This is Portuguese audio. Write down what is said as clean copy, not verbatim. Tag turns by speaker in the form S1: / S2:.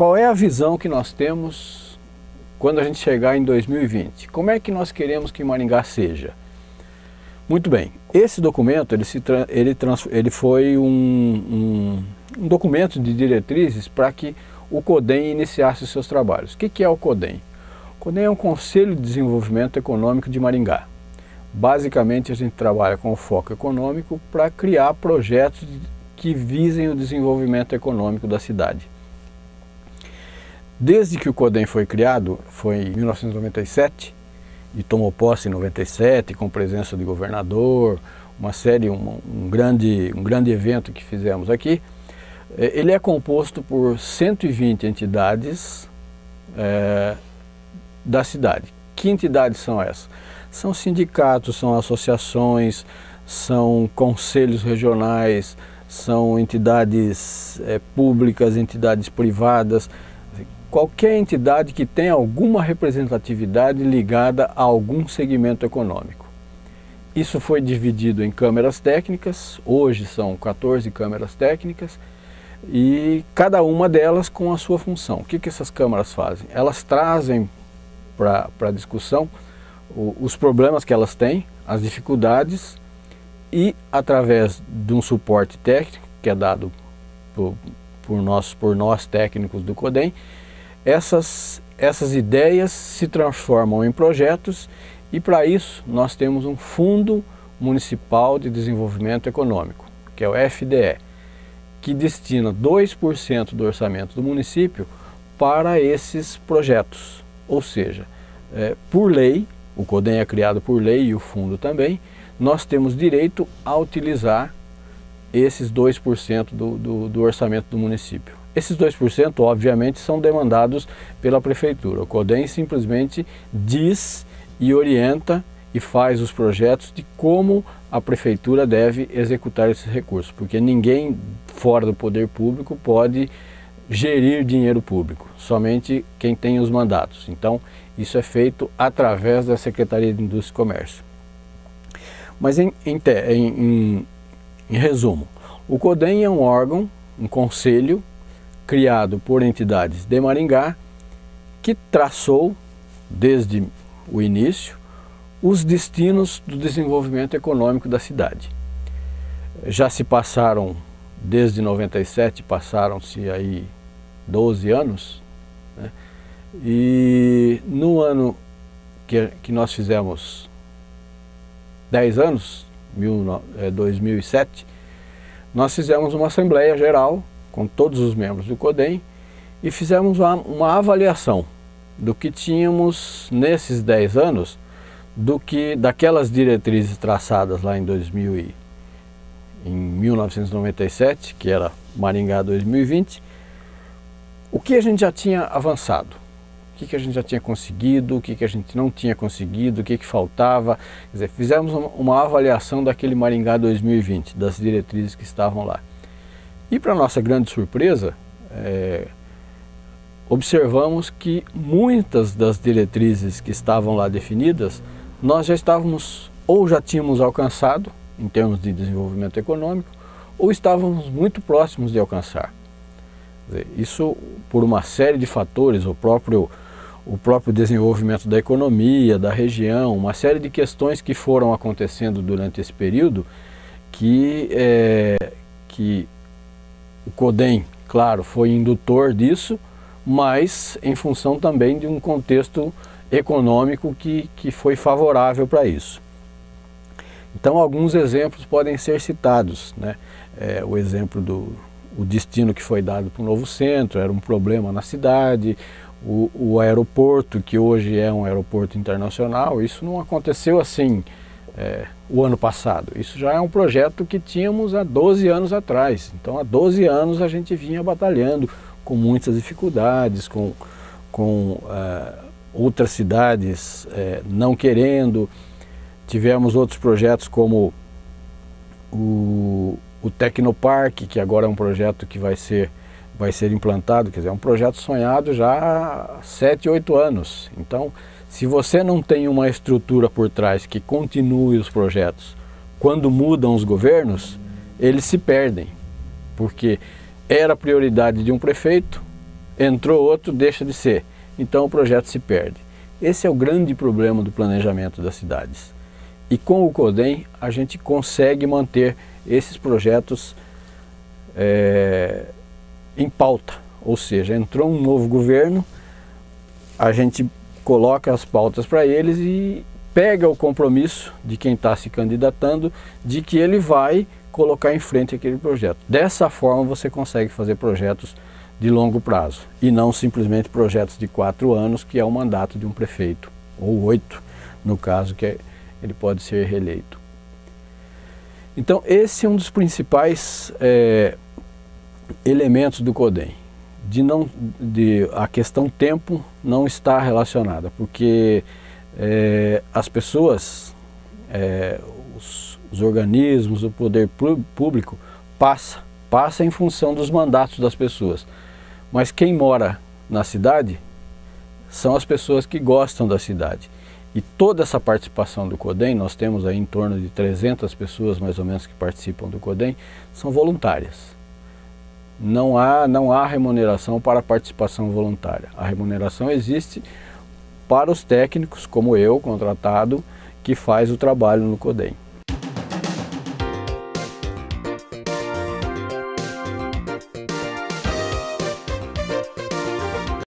S1: qual é a visão que nós temos quando a gente chegar em 2020? Como é que nós queremos que Maringá seja? Muito bem, esse documento ele foi um documento de diretrizes para que o CODEM iniciasse os seus trabalhos. O que é o CODEM? O CODEM é um Conselho de Desenvolvimento Econômico de Maringá. Basicamente a gente trabalha com foco econômico para criar projetos que visem o desenvolvimento econômico da cidade. Desde que o CODEM foi criado, foi em 1997, e tomou posse em 97, com presença do governador, uma série, um grande evento que fizemos aqui. Ele é composto por 120 entidades da cidade. Que entidades são essas? São sindicatos, são associações, são conselhos regionais, são entidades públicas, entidades privadas, qualquer entidade que tenha alguma representatividade ligada a algum segmento econômico. Isso foi dividido em câmeras técnicas, hoje são 14 câmeras técnicas, e cada uma delas com a sua função. O que essas câmaras fazem? Elas trazem para a discussão os problemas que elas têm, as dificuldades, e através de um suporte técnico que é dado por nós técnicos do CODEM, essas ideias se transformam em projetos, e para isso nós temos um Fundo Municipal de Desenvolvimento Econômico, que é o FDE, que destina 2% do orçamento do município para esses projetos. Ou seja, por lei, o CODEM é criado por lei e o fundo também, nós temos direito a utilizar esses 2% do orçamento do município. Esses 2%, obviamente, são demandados pela prefeitura. O CODEM simplesmente diz e orienta e faz os projetos de como a prefeitura deve executar esses recursos, porque ninguém fora do poder público pode gerir dinheiro público, somente quem tem os mandatos. Então, isso é feito através da Secretaria de Indústria e Comércio. Mas, em resumo, o CODEM é um órgão, um conselho, criado por entidades de Maringá, que traçou, desde o início, os destinos do desenvolvimento econômico da cidade. Já se passaram, desde 97, passaram-se aí 12 anos, né? E no ano que nós fizemos 10 anos, 2007, nós fizemos uma Assembleia Geral com todos os membros do CODEM e fizemos uma avaliação do que tínhamos nesses 10 anos, daquelas diretrizes traçadas lá em 1997, que era Maringá 2020, o que a gente já tinha avançado, o que a gente já tinha conseguido, o que a gente não tinha conseguido, o que faltava. Quer dizer, fizemos uma avaliação daquele Maringá 2020, das diretrizes que estavam lá. E para nossa grande surpresa, observamos que muitas das diretrizes que estavam lá definidas, nós já estávamos, ou já tínhamos alcançado, em termos de desenvolvimento econômico, ou estávamos muito próximos de alcançar. Isso por uma série de fatores, o próprio desenvolvimento da economia, da região, uma série de questões que foram acontecendo durante esse período, que o CODEM, claro, foi indutor disso, mas em função também de um contexto econômico que foi favorável para isso. Então, alguns exemplos podem ser citados, né? O exemplo o destino que foi dado para o novo centro, era um problema na cidade, o aeroporto, que hoje é um aeroporto internacional, isso não aconteceu assim o ano passado. Isso já é um projeto que tínhamos há 12 anos atrás. Então, há 12 anos a gente vinha batalhando com muitas dificuldades, com outras cidades não querendo. Tivemos outros projetos como o Tecnoparque, que agora é um projeto que vai ser implantado, quer dizer, é um projeto sonhado já há 7, 8 anos. Então, se você não tem uma estrutura por trás que continue os projetos, quando mudam os governos, eles se perdem, porque era prioridade de um prefeito, entrou outro, deixa de ser. Então o projeto se perde. Esse é o grande problema do planejamento das cidades. E com o CODEM a gente consegue manter esses projetos em pauta. Ou seja, entrou um novo governo, a gente coloca as pautas para eles e pega o compromisso de quem está se candidatando de que ele vai colocar em frente aquele projeto. Dessa forma você consegue fazer projetos de longo prazo e não simplesmente projetos de 4 anos, que é o mandato de um prefeito, ou 8 no caso, que ele pode ser reeleito. Então esse é um dos principais elementos do CODEM. A questão tempo não está relacionada, porque as pessoas, os organismos, o poder público passa em função dos mandatos das pessoas. Mas quem mora na cidade são as pessoas que gostam da cidade. E toda essa participação do CODEM, nós temos aí em torno de 300 pessoas mais ou menos que participam do CODEM, são voluntárias. Não há remuneração para a participação voluntária. A remuneração existe para os técnicos, como eu, contratado, que faz o trabalho no CODEM.